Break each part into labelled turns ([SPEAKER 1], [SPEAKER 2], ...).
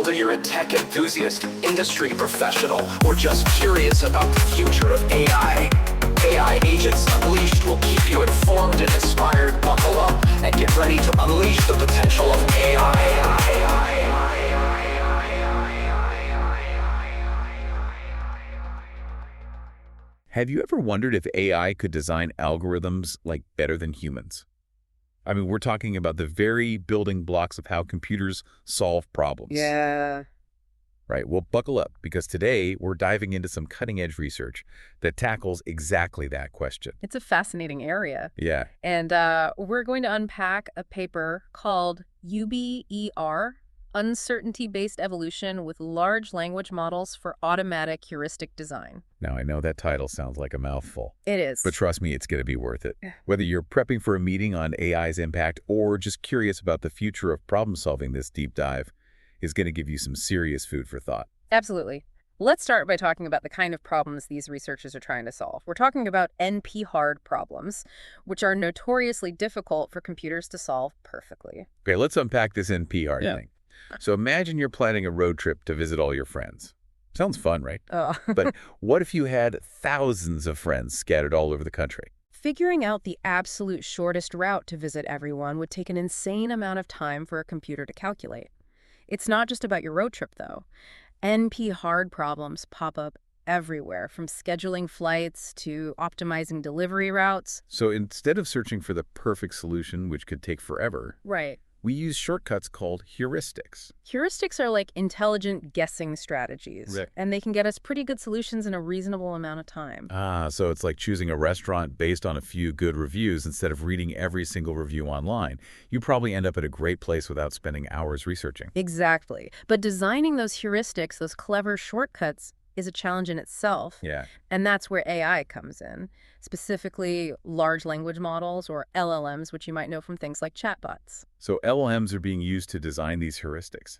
[SPEAKER 1] Whether you're a tech enthusiast, industry professional, or just curious about the future of AI Agents Unleashed will keep you informed and inspired. Buckle up and get ready to unleash the potential of AI.
[SPEAKER 2] Have you ever wondered if AI could design algorithms like better than humans? I mean, we're talking about the very building blocks of how computers solve problems.
[SPEAKER 3] Yeah.
[SPEAKER 2] Right. Well, buckle up, because today we're diving into some cutting-edge research that tackles exactly that question.
[SPEAKER 3] It's a fascinating area.
[SPEAKER 2] Yeah.
[SPEAKER 3] And we're going to unpack a paper called UBER, Uncertainty-Based Evolution with Large Language Models for Automatic Heuristic Design.
[SPEAKER 2] Now, I know that title sounds like a mouthful,
[SPEAKER 3] It is.
[SPEAKER 2] but trust me, it's going to be worth it.
[SPEAKER 3] Yeah.
[SPEAKER 2] Whether you're prepping for a meeting on AI's impact or just curious about the future of problem-solving, this deep dive is going to give you some serious food for thought.
[SPEAKER 3] Absolutely. Let's start by talking about the kind of problems these researchers are trying to solve. We're talking about NP-hard problems, which are notoriously difficult for computers to solve perfectly.
[SPEAKER 2] Okay, let's unpack this NP-hard thing. So imagine you're planning a road trip to visit all your friends. Sounds fun, right? But what if you had thousands of friends scattered all over the country?
[SPEAKER 3] Figuring out the absolute shortest route to visit everyone would take an insane amount of time for a computer to calculate. It's not just about your road trip, though. NP-hard problems pop up everywhere, from scheduling flights to optimizing delivery routes.
[SPEAKER 2] So instead of searching for the perfect solution, which could take forever,
[SPEAKER 3] Right.
[SPEAKER 2] we use shortcuts called heuristics.
[SPEAKER 3] Heuristics are like intelligent guessing strategies,
[SPEAKER 2] Right.
[SPEAKER 3] and they can get us pretty good solutions in a reasonable amount of time.
[SPEAKER 2] So it's like choosing a restaurant based on a few good reviews instead of reading every single review online. You probably end up at a great place without spending hours researching.
[SPEAKER 3] Exactly. But designing those heuristics, those clever shortcuts, is a challenge in itself.
[SPEAKER 2] Yeah.
[SPEAKER 3] And that's where AI comes in, specifically large language models, or LLMs, which you might know from things like chatbots.
[SPEAKER 2] So LLMs are being used to design these heuristics.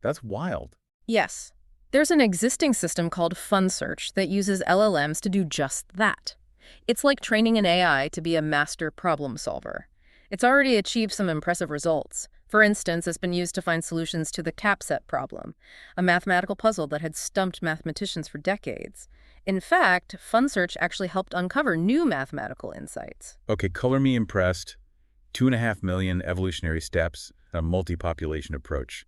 [SPEAKER 2] That's wild.
[SPEAKER 3] Yes. There's an existing system called FunSearch that uses LLMs to do just that. It's like training an AI to be a master problem solver. It's already achieved some impressive results. For instance, it's been used to find solutions to the CAPSET problem, a mathematical puzzle that had stumped mathematicians for decades. In fact, FunSearch actually helped uncover new mathematical insights.
[SPEAKER 2] Okay, color me impressed. 2.5 million evolutionary steps, a multi-population approach.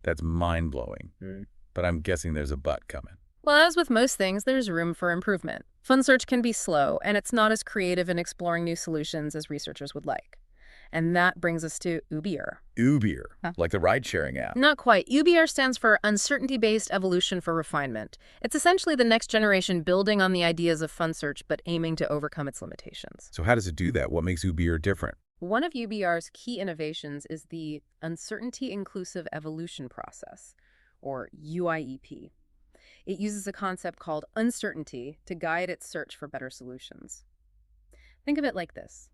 [SPEAKER 2] That's mind-blowing. But I'm guessing there's a but coming.
[SPEAKER 3] Well, as with most things, there's room for improvement. FunSearch can be slow, and it's not as creative in exploring new solutions as researchers would like. And that brings us to UBER.
[SPEAKER 2] UBER, like the ride-sharing app.
[SPEAKER 3] Not quite. UBER stands for Uncertainty-Based Evolution for Refinement. It's essentially the next generation building on the ideas of FunSearch, but aiming to overcome its limitations.
[SPEAKER 2] So how does it do that? What makes UBER different?
[SPEAKER 3] One of UBER's key innovations is the Uncertainty-Inclusive Evolution Process, or UIEP. It uses a concept called uncertainty to guide its search for better solutions. Think of it like this.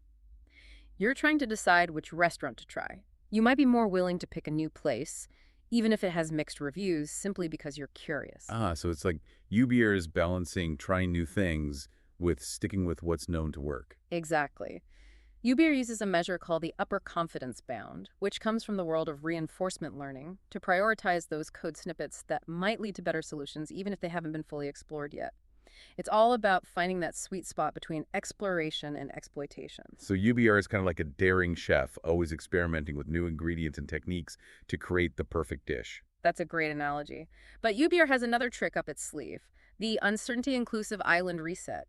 [SPEAKER 3] You're trying to decide which restaurant to try. You might be more willing to pick a new place, even if it has mixed reviews, simply because you're curious.
[SPEAKER 2] So it's like UBER is balancing trying new things with sticking with what's known to work.
[SPEAKER 3] Exactly. UBER uses a measure called the upper confidence bound, which comes from the world of reinforcement learning, to prioritize those code snippets that might lead to better solutions, even if they haven't been fully explored yet. It's all about finding that sweet spot between exploration and exploitation.
[SPEAKER 2] So UBR is kind of like a daring chef, always experimenting with new ingredients and techniques to create the perfect dish.
[SPEAKER 3] That's a great analogy. But UBR has another trick up its sleeve, the Uncertainty Inclusive Island Reset,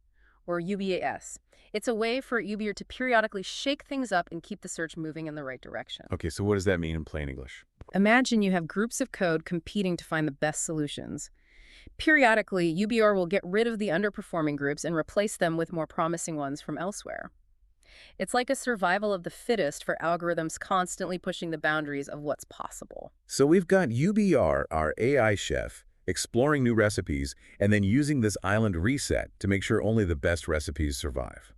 [SPEAKER 3] or UIIS. It's a way for UBR to periodically shake things up and keep the search moving in the right direction.
[SPEAKER 2] Okay, so what does that mean in plain English?
[SPEAKER 3] Imagine you have groups of code competing to find the best solutions. Periodically, UBR will get rid of the underperforming groups and replace them with more promising ones from elsewhere. It's like a survival of the fittest for algorithms constantly pushing the boundaries of what's possible.
[SPEAKER 2] So we've got UBR, our AI chef, exploring new recipes, and then using this island reset to make sure only the best recipes survive.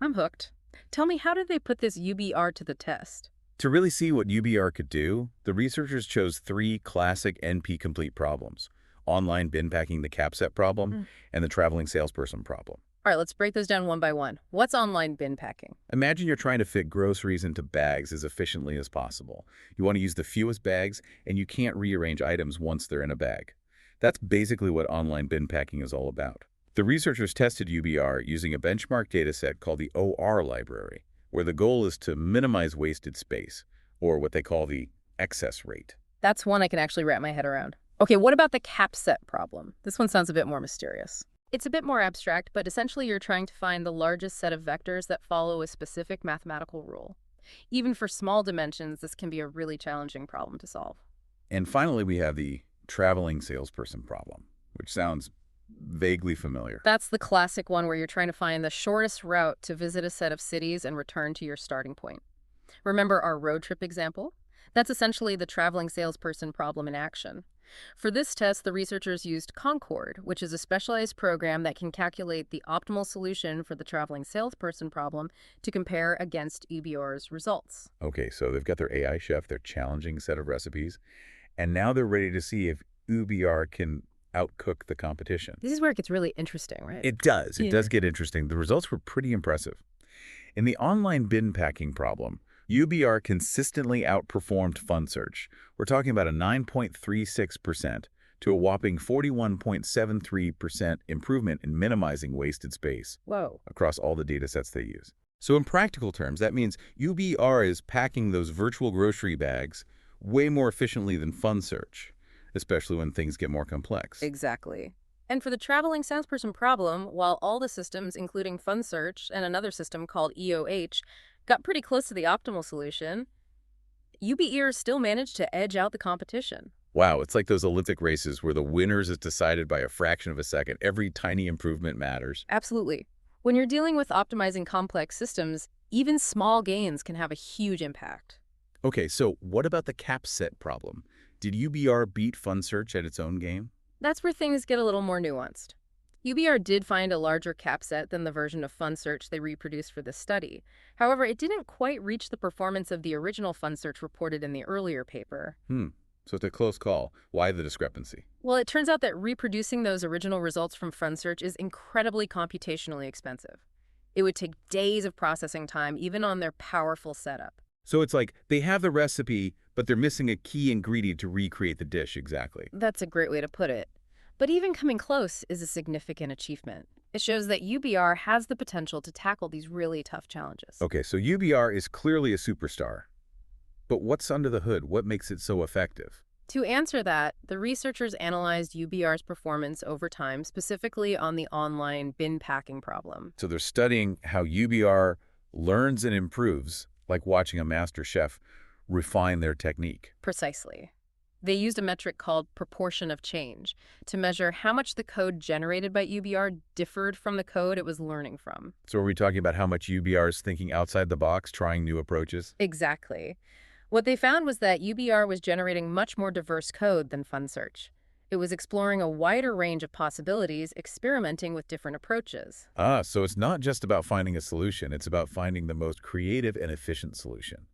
[SPEAKER 3] I'm hooked. Tell me, how did they put this UBR to the test?
[SPEAKER 2] To really see what UBR could do, the researchers chose 3 classic NP-complete problems: online bin packing the CAPSET problem, and the traveling salesperson problem.
[SPEAKER 3] All right, let's break those down one by one. What's online bin packing?
[SPEAKER 2] Imagine you're trying to fit groceries into bags as efficiently as possible. You want to use the fewest bags, and you can't rearrange items once they're in a bag. That's basically what online bin packing is all about. The researchers tested UBR using a benchmark dataset called the OR library, where the goal is to minimize wasted space, or what they call the excess rate.
[SPEAKER 3] That's one I can actually wrap my head around. Okay, what about the capset problem? This one sounds a bit more mysterious. It's a bit more abstract, but essentially you're trying to find the largest set of vectors that follow a specific mathematical rule. Even for small dimensions, this can be a really challenging problem to solve.
[SPEAKER 2] And finally, we have the traveling salesperson problem, which sounds vaguely familiar.
[SPEAKER 3] That's the classic one where you're trying to find the shortest route to visit a set of cities and return to your starting point. Remember our road trip example? That's essentially the traveling salesperson problem in action. For this test, the researchers used Concord, which is a specialized program that can calculate the optimal solution for the traveling salesperson problem to compare against UBR's results.
[SPEAKER 2] Okay, so they've got their AI chef, their challenging set of recipes, and now they're ready to see if UBR can outcook the competition.
[SPEAKER 3] This is where it gets really interesting, right?
[SPEAKER 2] It does. It does get interesting. The results were pretty impressive. In the online bin packing problem, UBR consistently outperformed FunSearch. We're talking about a 9.36% to a whopping 41.73% improvement in minimizing wasted space.
[SPEAKER 3] Whoa.
[SPEAKER 2] Across all the data sets they use. So in practical terms, that means UBR is packing those virtual grocery bags way more efficiently than FunSearch, especially when things get more complex.
[SPEAKER 3] Exactly. And for the traveling salesperson problem, while all the systems, including FunSearch and another system called EOH, got pretty close to the optimal solution, UBR still managed to edge out the competition.
[SPEAKER 2] Wow, it's like those Olympic races where the winners is decided by a fraction of a second. Every tiny improvement matters.
[SPEAKER 3] Absolutely. When you're dealing with optimizing complex systems, even small gains can have a huge impact.
[SPEAKER 2] Okay, so what about the capset problem? Did UBR beat FunSearch at its own game?
[SPEAKER 3] That's where things get a little more nuanced. UBR did find a larger capset than the version of FunSearch they reproduced for this study. However, it didn't quite reach the performance of the original FunSearch reported in the earlier paper.
[SPEAKER 2] So it's a close call. Why the discrepancy?
[SPEAKER 3] Well, it turns out that reproducing those original results from FunSearch is incredibly computationally expensive. It would take days of processing time, even on their powerful setup.
[SPEAKER 2] So it's like they have the recipe, but they're missing a key ingredient to recreate the dish exactly.
[SPEAKER 3] That's a great way to put it. But even coming close is a significant achievement. It shows that UBR has the potential to tackle these really tough challenges.
[SPEAKER 2] Okay, so UBR is clearly a superstar. But what's under the hood? What makes it so effective?
[SPEAKER 3] To answer that, the researchers analyzed UBR's performance over time, specifically on the online bin packing problem.
[SPEAKER 2] So they're studying how UBR learns and improves, like watching a master chef refine their technique.
[SPEAKER 3] Precisely. They used a metric called proportion of change to measure how much the code generated by UBR differed from the code it was learning from.
[SPEAKER 2] So are we talking about how much UBR is thinking outside the box, trying new approaches?
[SPEAKER 3] Exactly. What they found was that UBR was generating much more diverse code than FunSearch. It was exploring a wider range of possibilities, experimenting with different approaches.
[SPEAKER 2] So it's not just about finding a solution, it's about finding the most creative and efficient solution.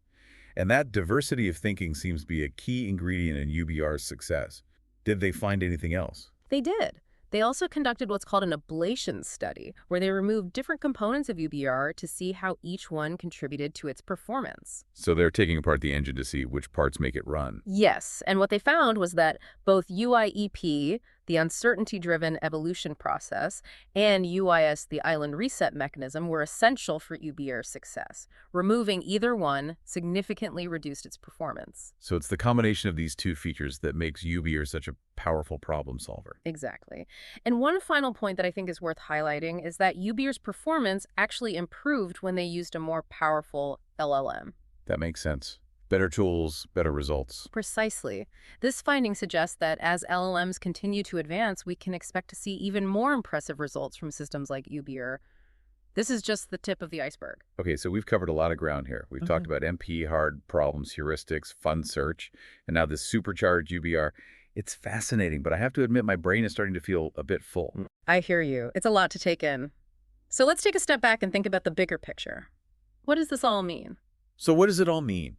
[SPEAKER 2] And that diversity of thinking seems to be a key ingredient in UBR's success. Did they find anything else?
[SPEAKER 3] They did. They also conducted what's called an ablation study, where they removed different components of UBR to see how each one contributed to its performance.
[SPEAKER 2] So they're taking apart the engine to see which parts make it run.
[SPEAKER 3] Yes, and what they found was that both UIEP, the uncertainty-driven evolution process, and UIIS, the island reset mechanism, were essential for UBR's success. Removing either one significantly reduced its performance.
[SPEAKER 2] So it's the combination of these two features that makes UBR such a powerful problem solver.
[SPEAKER 3] Exactly. And one final point that I think is worth highlighting is that UBR's performance actually improved when they used a more powerful LLM.
[SPEAKER 2] That makes sense. Better tools, better results.
[SPEAKER 3] Precisely. This finding suggests that as LLMs continue to advance, we can expect to see even more impressive results from systems like UBR. This is just the tip of the iceberg.
[SPEAKER 2] Okay, so we've covered a lot of ground here. We've talked about MP, hard problems, heuristics, FunSearch, and now this supercharged UBR. It's fascinating, but I have to admit my brain is starting to feel a bit full.
[SPEAKER 3] I hear you. It's a lot to take in. So let's take a step back and think about the bigger picture. What does this all mean?
[SPEAKER 2] So what does it all mean?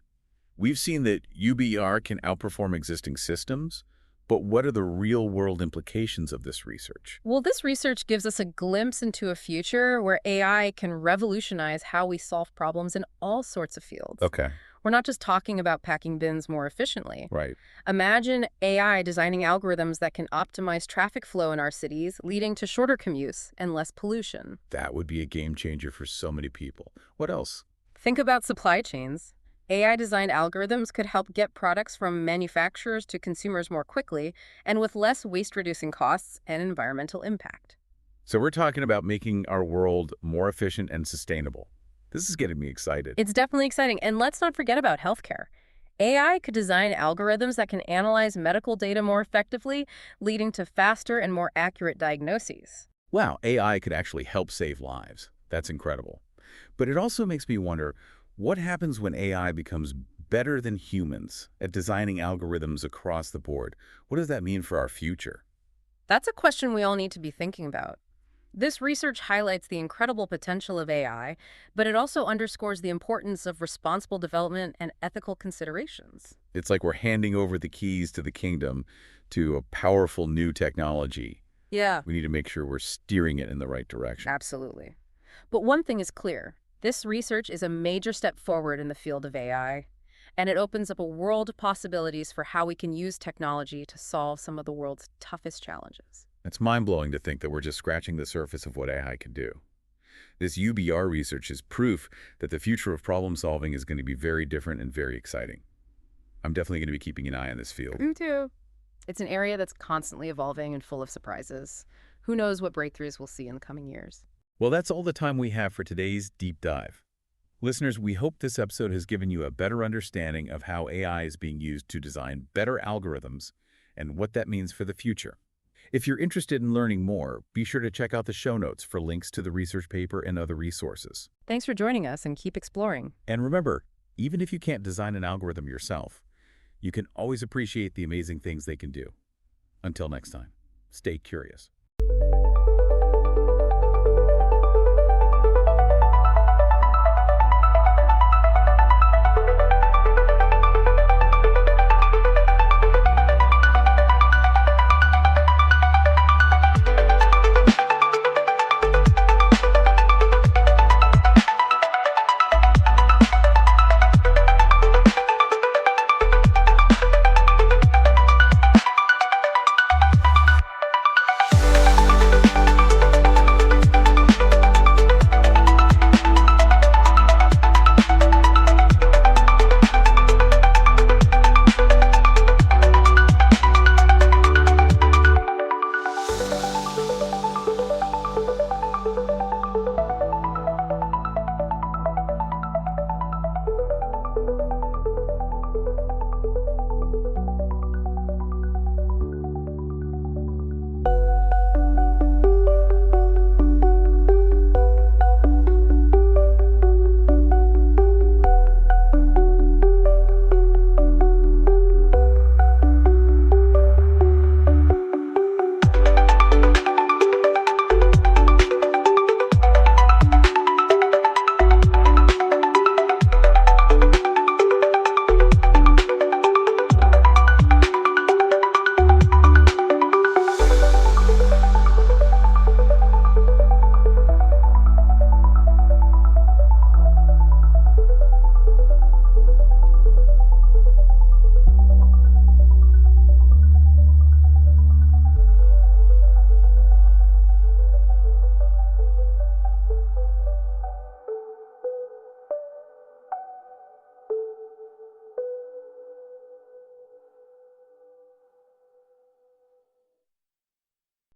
[SPEAKER 2] We've seen that UBR can outperform existing systems, But what are the real-world implications of this research?
[SPEAKER 3] Well, this research gives us a glimpse into a future where AI can revolutionize how we solve problems in all sorts of fields.
[SPEAKER 2] Okay,
[SPEAKER 3] We're not just talking about packing bins more efficiently.
[SPEAKER 2] right.
[SPEAKER 3] Imagine AI designing algorithms that can optimize traffic flow in our cities, leading to shorter commutes and less pollution.
[SPEAKER 2] That would be a game changer for so many people. What else?
[SPEAKER 3] Think about supply chains. AI-designed algorithms could help get products from manufacturers to consumers more quickly and with less waste-reducing costs and environmental impact.
[SPEAKER 2] So we're talking about making our world more efficient and sustainable. This is getting me excited.
[SPEAKER 3] It's definitely exciting. And let's not forget about healthcare. AI could design algorithms that can analyze medical data more effectively, leading to faster and more accurate diagnoses.
[SPEAKER 2] Wow, AI could actually help save lives. That's incredible. But it also makes me wonder, what happens when AI becomes better than humans at designing algorithms across the board? What does that mean for our future?
[SPEAKER 3] That's a question we all need to be thinking about. This research highlights the incredible potential of AI, but it also underscores the importance of responsible development and ethical considerations.
[SPEAKER 2] It's like we're handing over the keys to the kingdom to a powerful new technology.
[SPEAKER 3] Yeah,
[SPEAKER 2] We need to make sure we're steering it in the right direction.
[SPEAKER 3] absolutely. But one thing is clear. This research is a major step forward in the field of AI, and it opens up a world of possibilities for how we can use technology to solve some of the world's toughest challenges.
[SPEAKER 2] It's mind-blowing to think that we're just scratching the surface of what AI can do. This UBR research is proof that the future of problem solving is going to be very different and very exciting. I'm definitely going to be keeping an eye on this field.
[SPEAKER 3] Me too. It's an area that's constantly evolving and full of surprises. Who knows what breakthroughs we'll see in the coming years.
[SPEAKER 2] Well, that's all the time we have for today's deep dive. Listeners, we hope this episode has given you a better understanding of how AI is being used to design better algorithms and what that means for the future. If you're interested in learning more, be sure to check out the show notes for links to the research paper and other resources.
[SPEAKER 3] Thanks for joining us, and keep exploring.
[SPEAKER 2] And remember, even if you can't design an algorithm yourself, you can always appreciate the amazing things they can do. Until next time, stay curious.